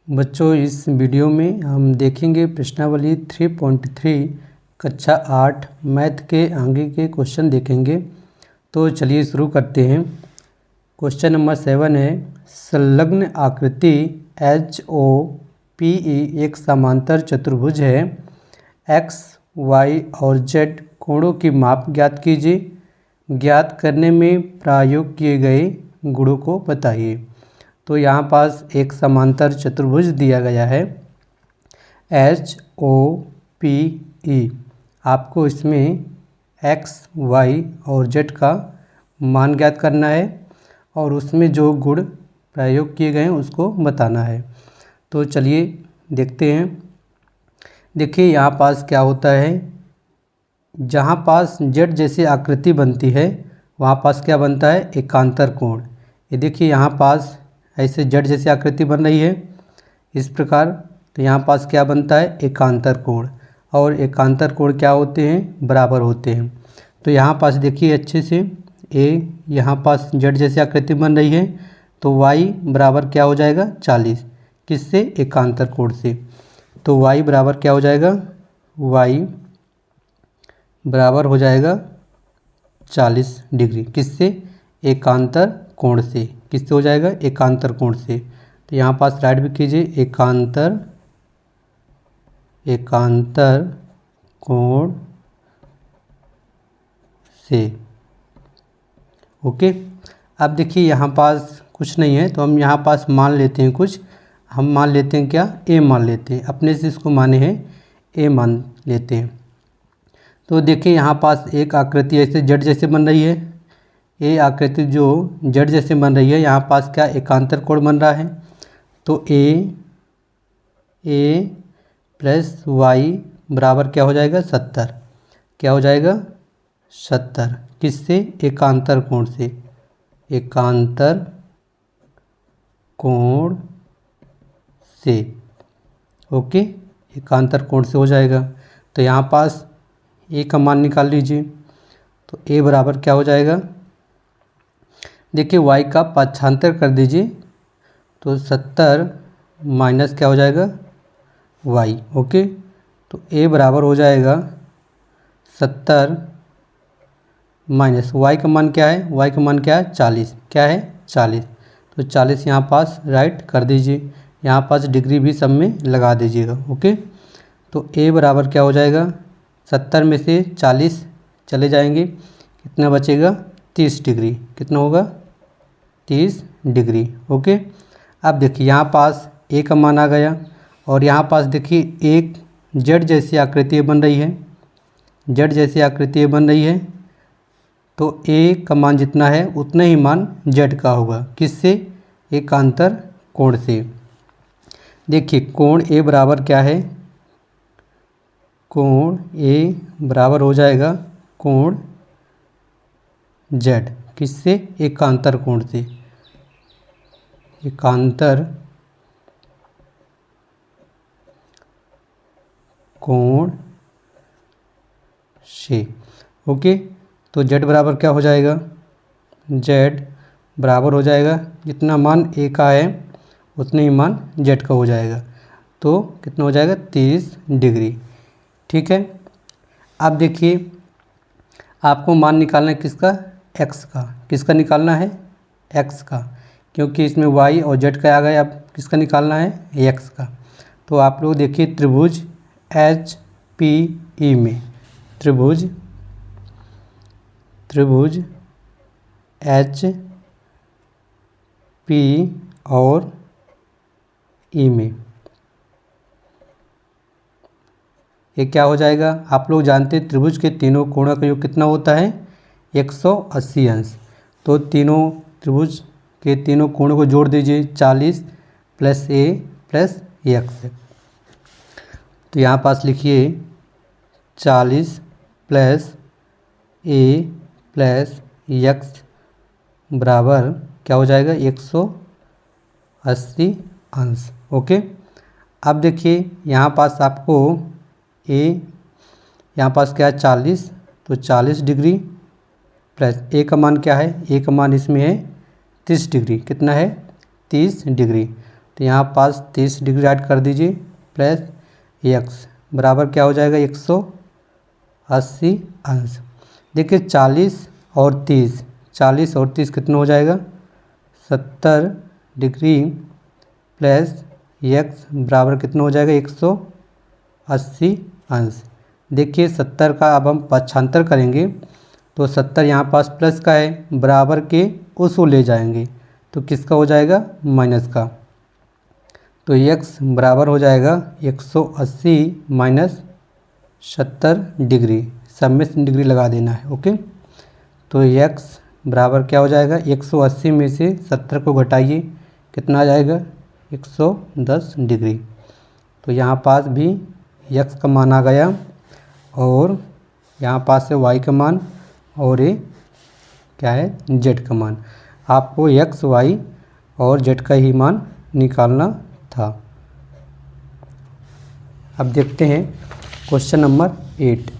बच्चों, इस वीडियो में हम देखेंगे प्रश्नावली 3.3 कक्षा 8 मैथ के आगे के क्वेश्चन देखेंगे। तो चलिए शुरू करते हैं। क्वेश्चन नंबर 7 है, संलग्न आकृति HOPE एक समांतर चतुर्भुज है। X, Y और Z कोणों की माप ज्ञात कीजिए। ज्ञात करने में प्रयोग किए गए गुणों को बताइए। तो यहाँ पास एक समांतर चतुर्भुज दिया गया है HOPE। आपको इसमें X, Y और Z का मान ज्ञात करना है और उसमें जो गुण प्रयोग किए गए हैं उसको बताना है। तो चलिए देखते हैं। देखिए यहाँ पास क्या होता है, जहाँ पास Z जैसी आकृति बनती है वहाँ पास क्या बनता है, एकांतर कोण। ये देखिए यहाँ पास ऐसे Z जैसी आकृति बन रही है इस प्रकार, तो यहाँ पास क्या बनता है, एकांतर कोण। और एकांतर कोण क्या होते हैं, बराबर होते हैं। तो यहाँ पास देखिए अच्छे से, यहाँ पास Z जैसी आकृति बन रही है तो Y बराबर क्या हो जाएगा, 40। किससे, एकांतर कोण से। तो Y बराबर क्या हो जाएगा, Y बराबर हो जाएगा 40 डिग्री। किससे, एकांतर कोण से। किससे हो जाएगा, एकांतर कोण से। तो यहाँ पास राइट भी कीजिए, एकांतर कोण से। ओके। अब देखिए यहाँ पास कुछ नहीं है तो हम यहाँ पास मान लेते हैं कुछ। हम मान लेते हैं क्या, A मान लेते हैं। अपने से इसको माने हैं A मान लेते हैं। तो देखिए यहाँ पास एक आकृति ऐसे Z जैसे बन रही है। ये आकृति जो Z जैसे बन रही है, यहाँ पास क्या एकांतर कोण बन रहा है। तो A प्लस Y बराबर क्या हो जाएगा, 70। क्या हो जाएगा, 70। किससे, एकांतर कोण से। एकांतर कोण से। ओके, एकांतर कोण से हो जाएगा। तो यहाँ पास A का मान निकाल लीजिए। तो A बराबर क्या हो जाएगा, देखिए Y का पाछांतर कर दीजिए। तो 70 माइनस क्या हो जाएगा, Y। ओके। तो A बराबर हो जाएगा 70 माइनस Y का मान क्या है, Y का मान क्या है, 40। क्या है, 40। तो 40 यहाँ पास राइट कर दीजिए। यहाँ पास डिग्री भी सब में लगा दीजिएगा। ओके। तो A बराबर क्या हो जाएगा, 70 में से 40 चले जाएंगे, कितना बचेगा, 30 डिग्री। कितना होगा, 30 डिग्री। ओके। अब देखिए यहाँ पास A का मान आ गया और यहाँ पास देखिए एक Z जैसी आकृति बन रही है। Z जैसी आकृति बन रही है तो A का मान जितना है उतना ही मान Z का होगा। किससे, एकांतर कोण से। देखिए कोण A बराबर क्या है, कोण A बराबर हो जाएगा कोण Z। किससे, एकांतर कोण से। एकांतर कोण से। ओके। तो Z बराबर क्या हो जाएगा, Z बराबर हो जाएगा जितना मान A का है उतने ही मान Z का हो जाएगा। तो कितना हो जाएगा, 30 डिग्री। ठीक है। अब देखिए आपको मान निकालना है किसका, X का। किसका निकालना है, X का, क्योंकि इसमें Y और Z का आ गया। अब किसका निकालना है, X का। तो आप लोग देखिए त्रिभुज HPE में, त्रिभुज HPE और E में ये क्या हो जाएगा, आप लोग जानते हैं त्रिभुज के तीनों कोणों का योग कितना होता है, 180 अंश। तो तीनों त्रिभुज के तीनों कोणों को जोड़ दीजिए, 40 प्लस A प्लस X। तो यहाँ पास लिखिए 40 प्लस A प्लस X बराबर क्या हो जाएगा, 180 अंश। ओके। अब देखिए यहाँ पास आपको यहाँ पास क्या है, 40। तो 40 डिग्री प्लस A का मान क्या है, A का मान इसमें है 30 डिग्री। कितना है, 30 डिग्री। तो यहाँ पास 30 डिग्री ऐड कर दीजिए प्लस x बराबर क्या हो जाएगा 180 अंश। देखिए 40 और 30 कितना हो जाएगा 70 डिग्री प्लस x बराबर कितना हो जाएगा 180 अंश। देखिए 70 का अब हम पक्षांतर करेंगे तो 70 यहाँ पास प्लस का है, बराबर के उस को ले जाएंगे तो किसका हो जाएगा माइनस का। तो x बराबर हो जाएगा 180 माइनस 70 डिग्री, सब में डिग्री लगा देना है। ओके, तो x बराबर क्या हो जाएगा 180 में से 70 को घटाइए कितना आ जाएगा 110 डिग्री। तो यहाँ पास भी x का मान आ गया और यहाँ पास है y का मान और ये क्या है z का मान। आपको x, y और z का ही मान निकालना था। अब देखते हैं क्वेश्चन नंबर 8।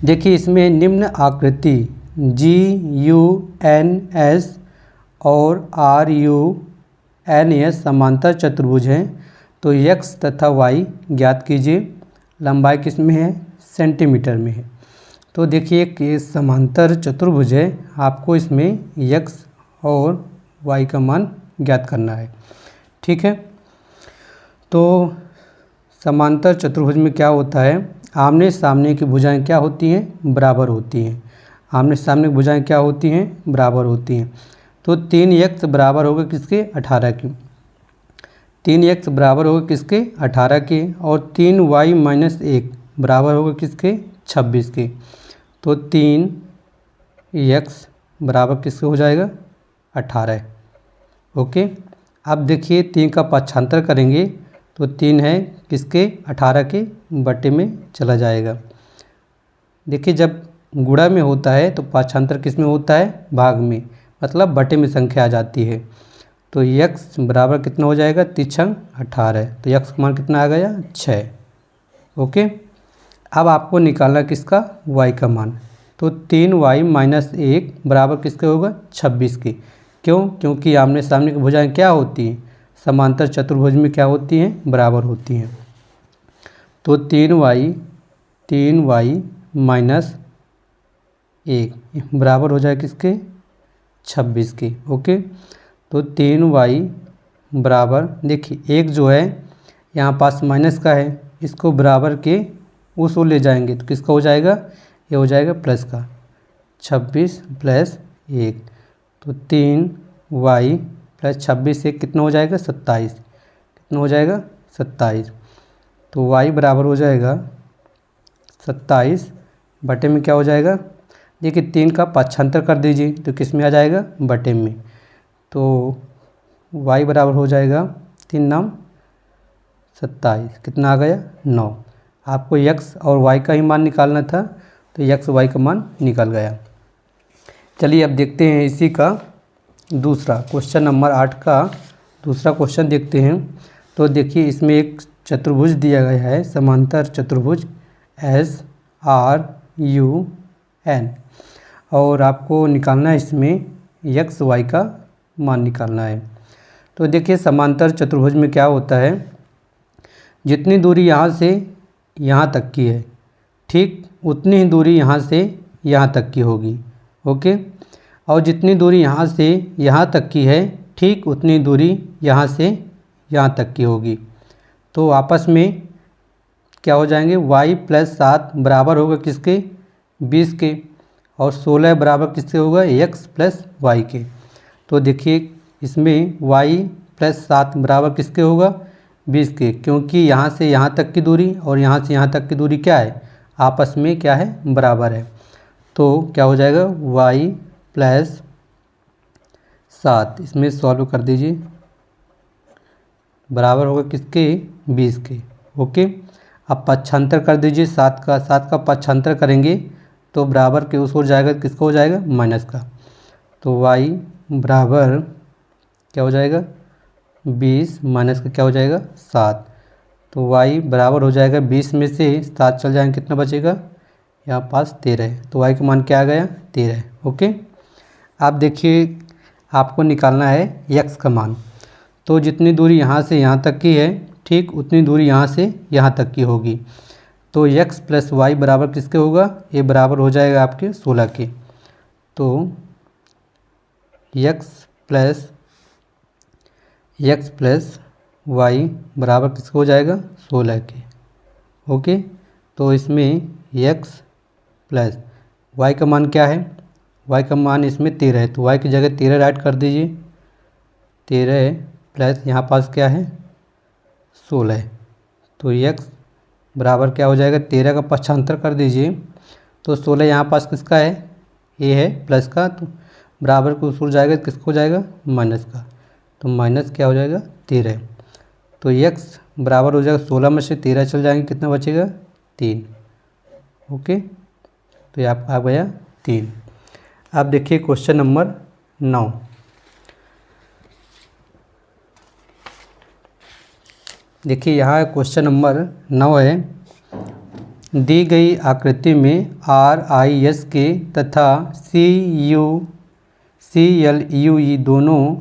देखिए इसमें निम्न आकृति GUNS और RUNS समांतर चतुर्भुज हैं, तो x तथा y ज्ञात कीजिए। लंबाई किस में है सेंटीमीटर में है। तो देखिए एक समांतर चतुर्भुज है, आपको इसमें x और y का मान ज्ञात करना है। ठीक है, तो समांतर चतुर्भुज में क्या होता है, आमने सामने की भुजाएं क्या होती हैं बराबर होती हैं। आमने सामने की भुजाएं क्या होती हैं बराबर होती हैं। तो 3x बराबर होगा किसके 18 की, 3x बराबर होगा किसके 18 के, और 3y माइनस 1 बराबर होगा किसके 26 के। तो 3x बराबर किसके हो जाएगा 18। ओके, अब देखिए 3 का पक्षांतर करेंगे तो 3 है किसके 18 के बटे में चला जाएगा। देखिए जब गुणा में होता है तो पक्षांतर किस में होता है भाग में, मतलब बटे में संख्या आ जाती है। तो x बराबर कितना हो जाएगा 3 18, तो x का मान कितना आ गया 6। ओके, अब आपको निकालना किसका y का मान। तो 3y माइनस 1 बराबर किसके होगा 26 के। क्यों, क्योंकि आमने सामने की भुजाएं क्या होती हैं समांतर चतुर्भुज में क्या होती हैं बराबर होती हैं। तो 3y माइनस 1 बराबर हो जाए किसके 26 के। ओके, तो 3y बराबर, देखिए एक जो है यहाँ पास माइनस का है, इसको बराबर के उस को ले जाएंगे तो किसका हो जाएगा ये हो जाएगा प्लस का 26 प्लस 1। तो 3y प्लस 26 से कितना हो जाएगा 27, कितना हो जाएगा 27। तो y बराबर हो जाएगा 27 बटे में क्या हो जाएगा, देखिए 3 का पक्षांतर कर दीजिए तो किस में आ जाएगा बटे में। तो y बराबर हो जाएगा 3 नाम 27, कितना आ गया 9। आपको x और y का ही मान निकालना था तो x y का मान निकल गया। चलिए अब देखते हैं इसी का दूसरा क्वेश्चन नंबर 8 का दूसरा क्वेश्चन देखते हैं। तो देखिए इसमें एक चतुर्भुज दिया गया है समांतर चतुर्भुज SRUN, और आपको निकालना है इसमें x y का मान निकालना है। तो देखिए समांतर चतुर्भुज में क्या होता है, जितनी दूरी यहाँ से यहाँ तक की है ठीक उतनी ही दूरी यहाँ से यहाँ तक की होगी। ओके, और जितनी दूरी यहाँ से यहाँ तक की है ठीक उतनी दूरी यहाँ से यहाँ तक की होगी। तो आपस में क्या हो जाएंगे, y प्लस 7 बराबर होगा किसके 20 के, और 16 बराबर किसके होगा x प्लस y के। तो देखिए इसमें y प्लस 7 बराबर किसके होगा 20 के, क्योंकि यहाँ से यहाँ तक की दूरी और यहाँ से यहाँ तक की दूरी क्या है आपस में क्या है बराबर है। तो क्या हो जाएगा y प्लस 7, इसमें सॉल्व कर दीजिए, बराबर होगा किसके 20 के। ओके, अब पक्षांतर कर दीजिए 7 का पक्षांतर करेंगे तो बराबर के उस हो जाएगा किसका हो जाएगा माइनस का। तो y बराबर क्या हो जाएगा 20 माइनस का क्या हो जाएगा 7। तो y बराबर हो जाएगा 20 में से 7 चल जाएंगे कितना बचेगा यहाँ पास 13। तो y का मान क्या आ गया 13। ओके, आप देखिए आपको निकालना है x का मान। तो जितनी दूरी यहाँ से यहाँ तक की है ठीक उतनी दूरी यहाँ से यहाँ तक की होगी। तो x प्लस वाई बराबर किसके होगा, ये बराबर हो जाएगा आपके 16 के। तो x प्लस वाई बराबर किसके हो जाएगा, 16 के। ओके, तो इसमें x प्लस वाई का मान क्या है, y का मान इसमें 13 है, तो y की जगह 13 राइट कर दीजिए। 13 प्लस यहाँ पास क्या है 16 है, तो x बराबर क्या हो जाएगा, 13 का पक्षांतर कर दीजिए। तो 16 यहाँ पास किसका है, ये है प्लस का, तो बराबर को उसूल जाएगा किसको हो जाएगा, माइनस का। तो माइनस क्या हो जाएगा 13। तो x बराबर हो जाएगा 16 में से 13 चल जाएंगे, कितना बचेगा 3। ओके, तो ये आपका आ गया 3। अब देखिए क्वेश्चन नंबर 9। देखिए यहाँ क्वेश्चन नंबर 9 है। दी गई आकृति में RIS के तथा CLUE दोनों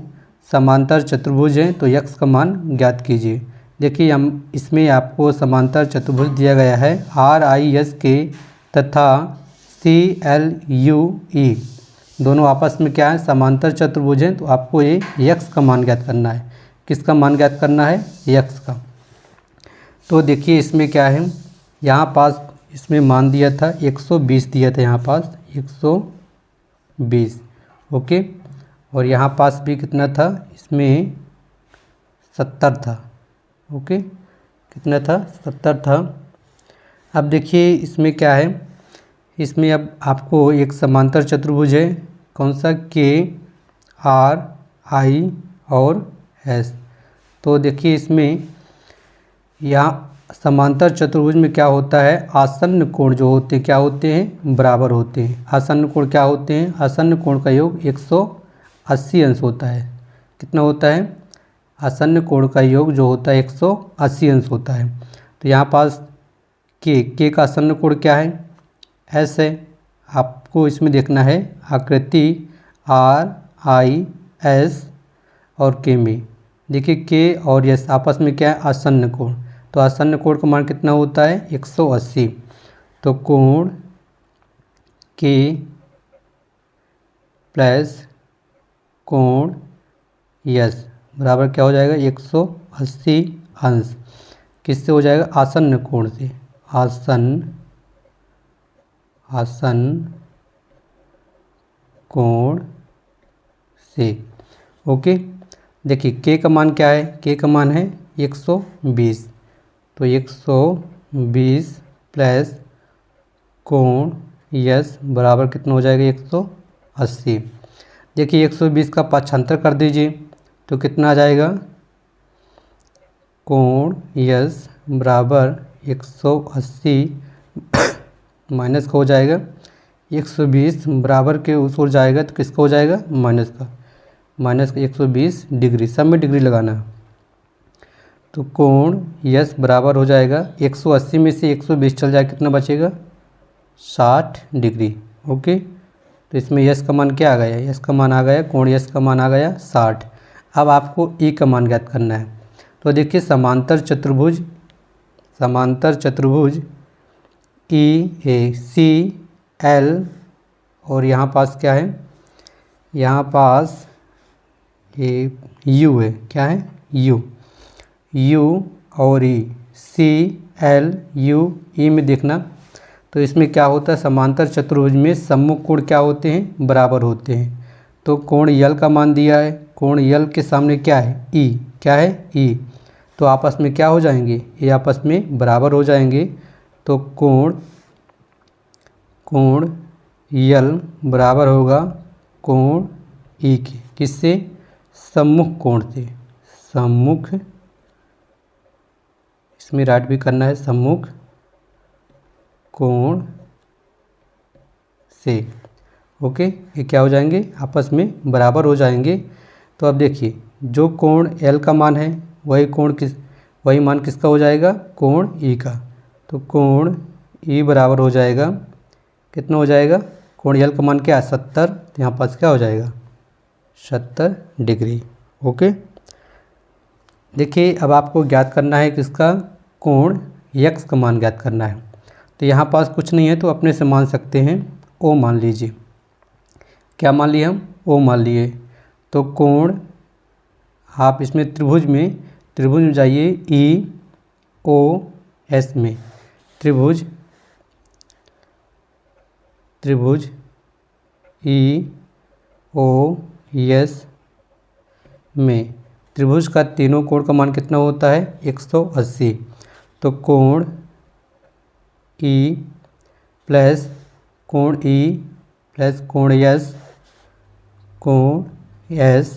समांतर चतुर्भुज हैं, तो x का मान ज्ञात कीजिए। देखिए हम इसमें आपको समांतर चतुर्भुज दिया गया है RIS के तथा CLUE दोनों आपस में क्या है, समांतर चतुर्भुज हैं, तो आपको ये x का मान ज्ञात करना है। किसका मान ज्ञात करना है, x का। तो देखिए इसमें क्या है, यहाँ पास इसमें मान दिया था 120 दिया था, यहाँ पास 120। ओके, और यहाँ पास भी कितना था, इसमें 70 था। ओके, कितना था, 70 था। अब देखिए इसमें क्या है, इसमें अब आपको एक समांतर चतुर्भुज है, कौन सा, KRI और S। तो देखिए इसमें यहाँ समांतर चतुर्भुज में क्या होता है, आसन्न कोण जो होते हैं क्या होते हैं, बराबर होते हैं। आसन्न कोण क्या होते हैं, आसन्न कोण का योग 180 अंश होता है। कितना होता है, आसन्न कोण का योग जो होता है 180 अंश होता है। तो यहाँ पास के का आसन्न कोण क्या है, S है। आपको इसमें देखना है आकृति RIS और K में, देखिए K और S आपस में क्या है, आसन्न कोण। तो आसन्न कोण का मान कितना होता है, 180। तो कोण K प्लस कोण S बराबर क्या हो जाएगा, 180 अंश। किससे हो जाएगा, आसन्न कोण से, आसन्न कोण से। ओके, देखिए K का मान क्या है, K का मान है 120। तो 120 प्लस कोण S बराबर कितना हो जाएगा, 180। देखिए 120 का पक्षांतर कर दीजिए, तो कितना आ जाएगा, कोण S बराबर 180 माइनस का हो जाएगा 120 बराबर के उस ओर जाएगा, तो किसका हो जाएगा, माइनस का। 120 डिग्री, सब में डिग्री लगाना है। तो कोण S बराबर हो जाएगा 180 में से 120 चल जाए, कितना बचेगा, 60 डिग्री। ओके, तो इसमें S का मान क्या आ गया, S का मान आ गया, कोण S का मान आ गया 60। अब आपको E का मान ज्ञात करना है। तो देखिए समांतर चतुर्भुज EACL और यहाँ पास क्या है, यहाँ पास U है, क्या है, U और E, CLUE में देखना। तो इसमें क्या होता है, समांतर चतुर्भुज में सम्मुख कोण क्या होते हैं, बराबर होते हैं। तो कोण L का मान दिया है, कोण L के सामने क्या है, E, क्या है, E। तो आपस में क्या हो जाएंगे, ये आपस में बराबर हो जाएंगे। तो कोण L बराबर होगा कोण E के, किससे, सम्मुख कोण से, सम्मुख, इसमें राइट भी करना है, सम्मुख कोण से। ओके, ये क्या हो जाएंगे, आपस में बराबर हो जाएंगे। तो अब देखिए जो कोण L का मान है वही मान किसका हो जाएगा, कोण E का। तो कोण E बराबर हो जाएगा, कितना हो जाएगा, कोण L का मान क्या है, 70। तो यहाँ पास क्या हो जाएगा, 70 डिग्री। ओके, देखिए अब आपको ज्ञात करना है किसका, कोण यक्स का मान ज्ञात करना है। तो यहाँ पास कुछ नहीं है तो अपने से मान सकते हैं, ओ मान लीजिए। क्या मान लिए हम, ओ मान लिए। तो कोण आप इसमें त्रिभुज में जाइए, ई ओ एस में, त्रिभुज ई ओ एस में त्रिभुज का तीनों कोण का मान कितना होता है, 180। तो कोण ई प्लस कोण ई प्लस कोण एस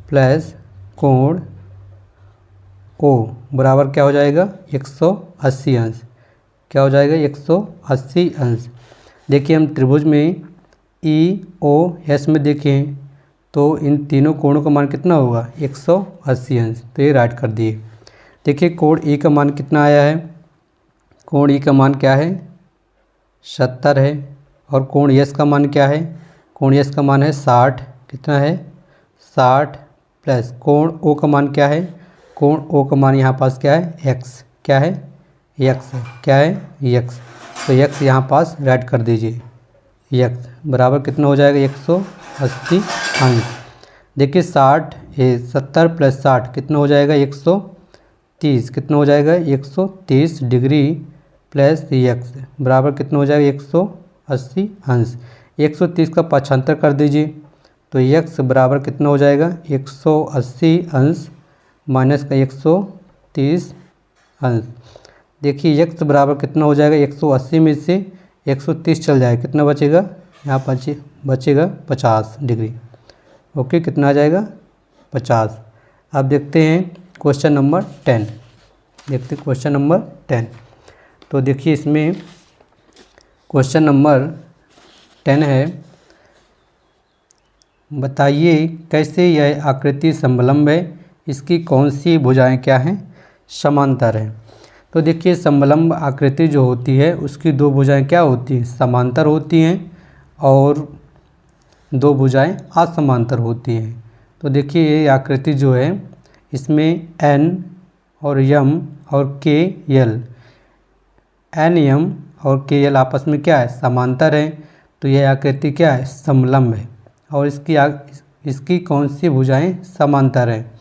प्लस कोण ओ बराबर क्या हो जाएगा, 180 अंश। क्या हो जाएगा, 180 अंश। देखिए हम त्रिभुज में ई ओ एस में देखें तो इन तीनों कोणों का मान कितना होगा, 180 अंश। तो ये राइट कर दिए। देखिए कोण ई का मान कितना आया है, कोण ई का मान क्या है, 70 है। और कोण एस का मान क्या है, कोण एस का मान है 60। कितना है, 60 प्लस कोण ओ का मान क्या है, कोण ओ का मान यहाँ पास क्या है, एक्स। क्या है, एक्स है। क्या है, एक्स। तो एक्स यहाँ पास राइट कर दीजिए। एक्स बराबर कितना हो जाएगा, 180 अंश। देखिए 70 प्लस 60 कितना हो जाएगा, 130। कितना हो जाएगा, 130 डिग्री प्लस एक्स बराबर कितना हो जाएगा, 180 अंश। 130 का पक्षांतर कर दीजिए तो एक्स बराबर कितना हो जाएगा, 180 अंश माइनस का 130 अंश। देखिए एक्स बराबर कितना हो जाएगा, 180 में से 130 चल जाएगा, कितना बचेगा, यहाँ पर बचेगा 50 डिग्री। ओके, कितना आ जाएगा, 50। अब देखते हैं क्वेश्चन नंबर 10। देखते हैं क्वेश्चन नंबर 10। तो देखिए इसमें क्वेश्चन नंबर 10 है, बताइए कैसे यह आकृति समलंब है, इसकी कौन सी भुजाएं क्या हैं, समांतर हैं। तो देखिए समलंब आकृति जो होती है उसकी दो भुजाएं क्या होती हैं, समांतर होती हैं, और दो भुजाएं असमांतर होती हैं। तो देखिए ये आकृति जो है इसमें एन और यम और के यल, एन यम और के यल आपस में क्या है, समांतर है। तो यह आकृति क्या है, समलंब है। और इसकी कौन सी भुजाएं समांतर हैं,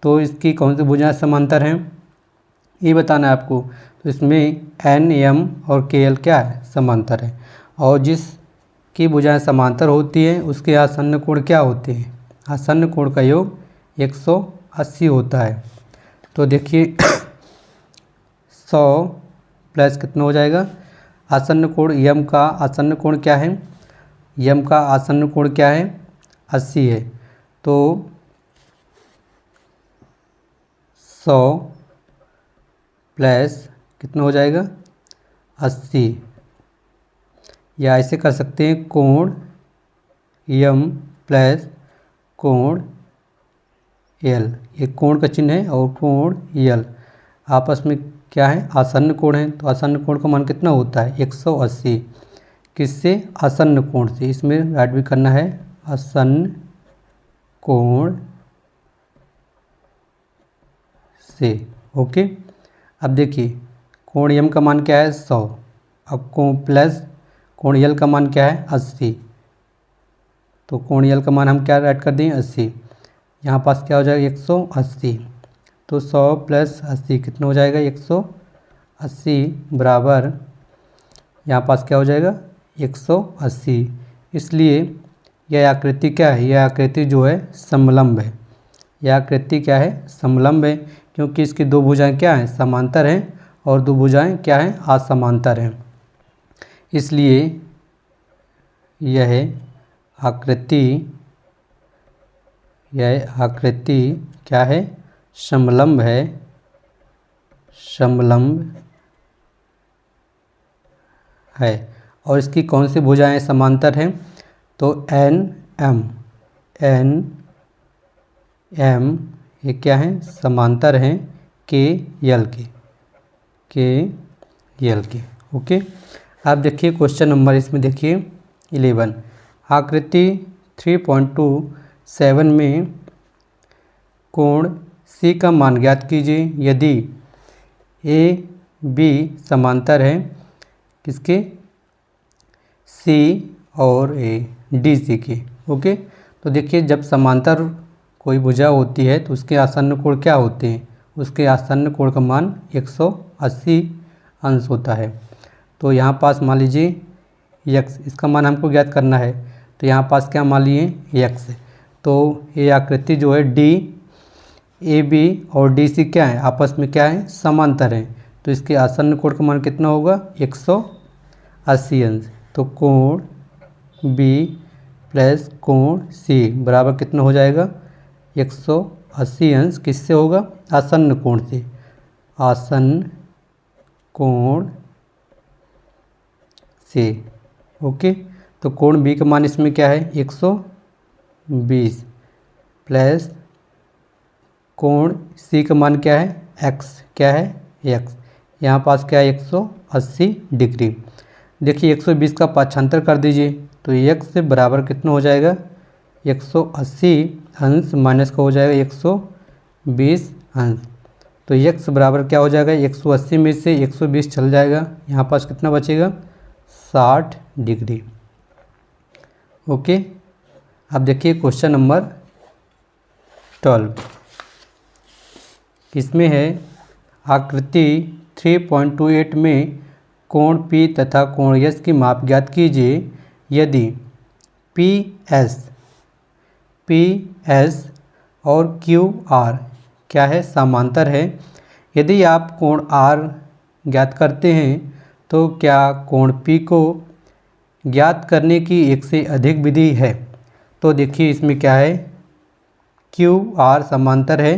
तो इसकी कौन सी भुजाएं समांतर हैं ये बताना है आपको। तो इसमें एन एम और के एल क्या है, समांतर है। और जिसकी भुजाएं समांतर होती हैं उसके आसन्न कोण क्या होते हैं, आसन्न कोण का योग 180 होता है। तो देखिए 100 प्लस कितना हो जाएगा, आसन्न कोण यम का आसन्न कोण क्या है, यम का आसन्न कोण क्या है, 80 है। तो 100 प्लस कितना हो जाएगा, 80। या ऐसे कर सकते हैं कोण यम प्लस कोण यल, ये कोण का चिन्ह है, और कोण यल आपस में क्या है, आसन्न कोण है। तो आसन्न कोण का मान कितना होता है, 180। किससे, आसन्न कोण से। इसमें राइट भी करना है, आसन्न कोण से। ओके, अब देखिए कोण यम का मान क्या है, 100। अब कोण प्लस कोण यल का मान क्या है, 80। तो कोण यल का मान हम क्या राइट कर दें, 80। यहाँ पास क्या हो जाएगा, 180। तो 100 प्लस 80 कितना हो जाएगा, 180 बराबर यहाँ पास क्या हो जाएगा, 180। इसलिए यह आकृति क्या है, यह आकृति जो है समलंब है। यह आकृति क्या है, समलंब है, क्योंकि इसकी दो भुजाएं क्या हैं, समांतर हैं, और दो भुजाएं क्या हैं, असमांतर हैं। इसलिए यह आकृति क्या है, समलंब है, समलंब है। और इसकी कौन सी भुजाएं समांतर हैं, तो एन एम ये क्या हैं, समांतर हैं के यल के। ओके, आप देखिए क्वेश्चन नंबर इसमें देखिए 11। आकृति 3.27 में कोण सी का मान ज्ञात कीजिए यदि ए बी समांतर है किसके, सी और ए डी सी के। ओके, तो देखिए जब समांतर कोई भुजा होती है तो उसके आसन्न कोण क्या होते हैं, उसके आसन्न कोण का मान 180 अंश होता है। तो यहाँ पास मान लीजिए यक्स, इसका मान हमको ज्ञात करना है, तो यहाँ पास क्या मान लिए यक्स। तो ये आकृति जो है डी ए बी और डी सी क्या है, आपस में क्या है, समांतर है। तो इसके आसन्न कोण का मान कितना होगा, 180 अंश। तो कोण बी प्लस कोण सी बराबर कितना हो जाएगा, 180 अंश किससे होगा, आसन्न कोण से, आसन्न कोण से। ओके, तो कोण बी का मान इसमें क्या है, 120 प्लस कोण सी का मान क्या है, एक्स, क्या है एक्स, यहाँ पास क्या है 180 डिग्री। देखिए 120 का पाछांतर कर दीजिए तो एक्स से बराबर कितना हो जाएगा, 180 अंश माइनस का हो जाएगा 120 अंश। तो एक्स बराबर क्या हो जाएगा, 180 में से 120 चल जाएगा, यहाँ पास कितना बचेगा, 60 डिग्री। ओके, अब देखिए क्वेश्चन नंबर 12, इसमें है आकृति 3.28 में कोण P तथा कोण S की माप ज्ञात कीजिए यदि पी एस और QR क्या है, समांतर है। यदि आप कोण R ज्ञात करते हैं तो क्या कोण P को ज्ञात करने की एक से अधिक विधि है। तो देखिए इसमें क्या है, QR समांतर है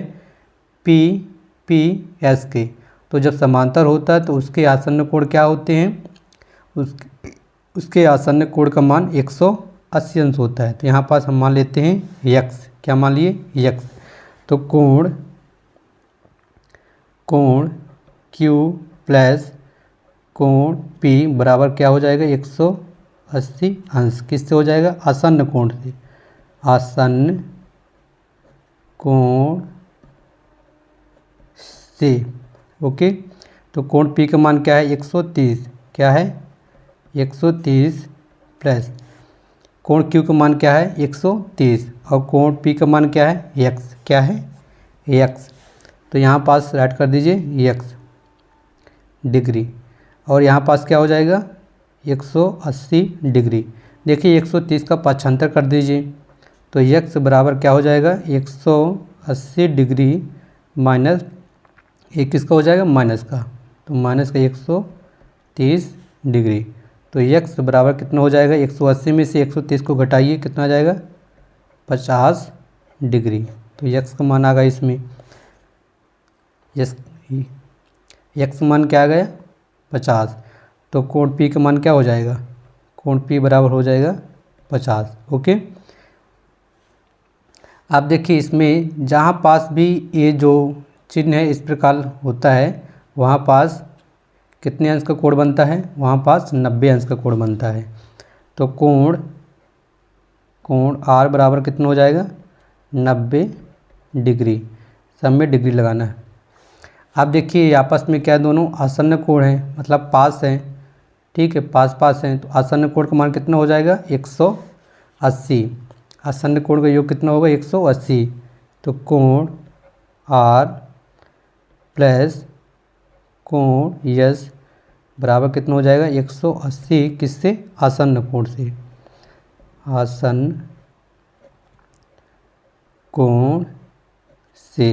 PS के, तो जब समांतर होता है तो उसके आसन्न कोण क्या होते हैं, उसके आसन्न कोण का मान 180 अंश होता है। तो यहाँ पास हम मान लेते हैं यक्स, क्या मान लिए यक्स। तो कोण Q प्लस कोण P बराबर क्या हो जाएगा, 180 अंश किससे हो जाएगा, आसन्न कोण से, आसन्न कोण से। ओके, तो कोण P का मान क्या है, 130, क्या है 130 प्लस कोण Q का मान क्या है, 130 और कोण P का मान क्या है, x, क्या है x। तो यहाँ पास राइट कर दीजिए x डिग्री और यहाँ पास क्या हो जाएगा, 180 डिग्री। देखिए 130 का पाछांतर कर दीजिए तो x बराबर क्या हो जाएगा, 180 डिग्री माइनस एक किसका हो जाएगा, माइनस का, तो माइनस का 130 डिग्री। तो x बराबर कितना हो जाएगा, 180 में से 130 को घटाइए कितना आ जाएगा, 50 डिग्री। तो x का मान आ गया इसमें, x मान क्या आ गया 50। तो कोण P का मान क्या हो जाएगा, कोण P बराबर हो जाएगा 50। ओके, आप देखिए इसमें जहाँ पास भी ये जो चिन्ह है इस प्रकार होता है वहाँ पास कितने अंश का कोण बनता है, वहाँ पास 90 अंश का कोण बनता है। तो कोण R बराबर कितना हो जाएगा, 90 डिग्री, सब में डिग्री लगाना है। आप देखिए आपस में क्या दोनों आसन्न कोण हैं, मतलब पास हैं, ठीक है, पास हैं, तो आसन्न कोण का मान कितना हो जाएगा, 180। आसन्न कोण का योग कितना होगा, 180। तो कोण R प्लस कोण S बराबर कितना हो जाएगा, 180 किससे, आसन्न कोण से, आसन्न कोण से।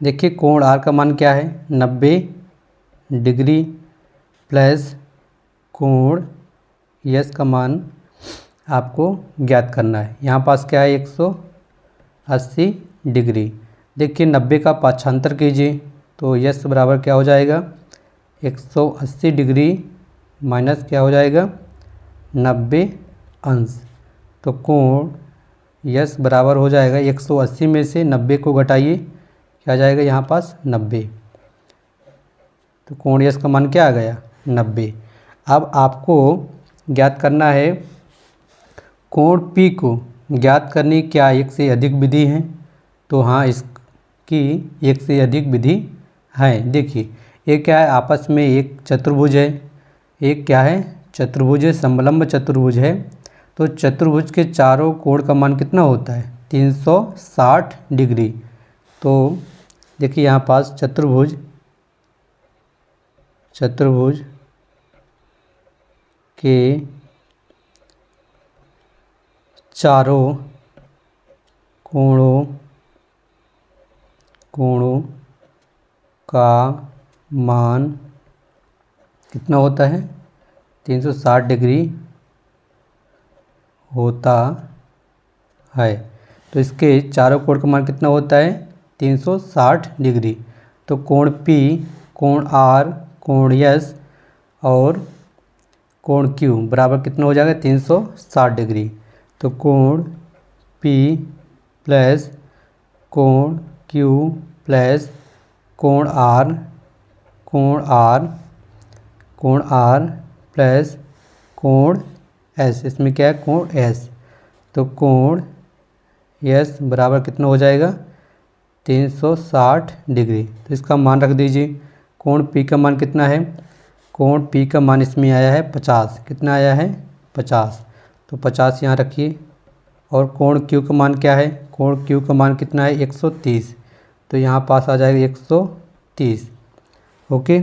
देखिए कोण R का मान क्या है, 90 डिग्री प्लस कोण S का मान आपको ज्ञात करना है। यहाँ पास क्या है, 180 डिग्री। देखिए 90 का पाछांतर कीजिए तो S बराबर क्या हो जाएगा, 180 डिग्री माइनस क्या हो जाएगा, 90 अंश। तो कोण S बराबर हो जाएगा 180 में से 90 को घटाइए क्या आ जाएगा, यहाँ पास 90। तो कोण S का मान क्या आ गया, 90। अब आपको ज्ञात करना है कोण P को ज्ञात करने क्या एक से अधिक विधि हैं। तो हाँ, इसके कि एक से अधिक विधि हैं। देखिए एक क्या है, आपस में एक चतुर्भुज है, एक क्या है चतुर्भुज है, समलंब चतुर्भुज है। तो चतुर्भुज के चारों कोण का मान कितना होता है 360 डिग्री। तो देखिए यहाँ पास चतुर्भुज के चारों कोणों का मान कितना होता है 360 डिग्री होता है। तो इसके चारों कोण का मान कितना होता है 360 डिग्री। तो कोण P, कोण R, कोण S और कोण Q बराबर कितना हो जाएगा 360 डिग्री। तो कोण P प्लस कोण Q प्लस कोण R प्लस कोण S, इसमें क्या है कोण S। तो कोण S बराबर कितना हो जाएगा 360 डिग्री। तो इसका मान रख दीजिए। कोण P का मान कितना है, कोण P का मान इसमें आया है 50। कितना आया है 50, तो 50 यहाँ रखिए। और कोण Q का मान क्या है, कोण Q का मान कितना है 130। तो यहाँ पास आ जाएगा 130। ओके।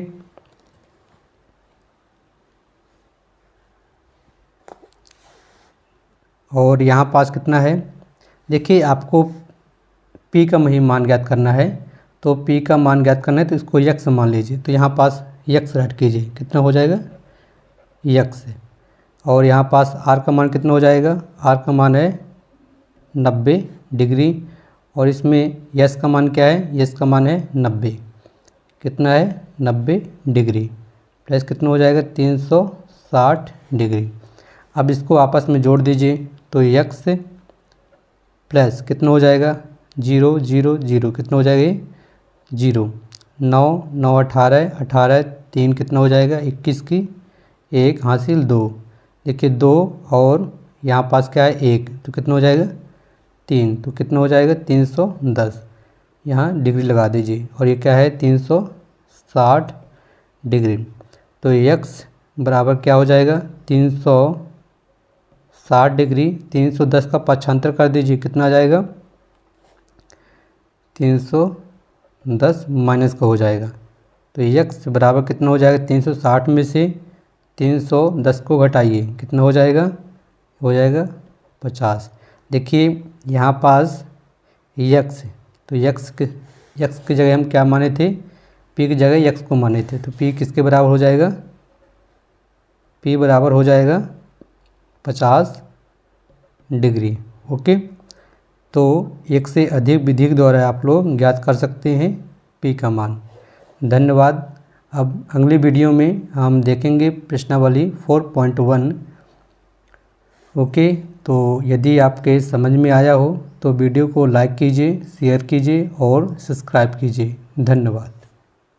और यहाँ पास कितना है, देखिए आपको P का मान ज्ञात करना है। तो P का मान ज्ञात करना है तो इसको x मान लीजिए। तो यहाँ पास x रट कीजिए, कितना हो जाएगा x। और यहाँ पास R का मान कितना हो जाएगा, R का मान है 90 डिग्री। और इसमें S का मान क्या है, S का मान है 90। कितना है 90 डिग्री प्लस कितना हो जाएगा 360 डिग्री। अब इसको आपस में जोड़ दीजिए। तो x प्लस कितना हो जाएगा 0 0 0, कितना हो जाएगा 0। 9 9 18 18 3 कितना हो जाएगा 21 की 1 हासिल 2। देखिए 2 और यहाँ पास क्या है 1, तो कितना हो जाएगा 3। तो कितना हो जाएगा 310। यहाँ डिग्री लगा दीजिए। और ये क्या है 360 डिग्री। तो x बराबर क्या हो जाएगा 360 डिग्री। 310 का पक्षांतर कर दीजिए, कितना आ जाएगा 310 माइनस का हो जाएगा। तो x बराबर कितना हो जाएगा 360 में से 310 को घटाइए, कितना हो जाएगा 50। देखिए यहाँ पास x, तो x की जगह हम क्या माने थे, p की जगह x को माने थे। तो p किसके बराबर हो जाएगा, p बराबर हो जाएगा 50 डिग्री। ओके। तो एक से अधिक विधि के द्वारा आप लोग ज्ञात कर सकते हैं P का मान। धन्यवाद। अब अगली वीडियो में हम देखेंगे प्रश्नावली 4.1। ओके। तो यदि आपके समझ में आया हो तो वीडियो को लाइक कीजिए, शेयर कीजिए और सब्सक्राइब कीजिए। धन्यवाद।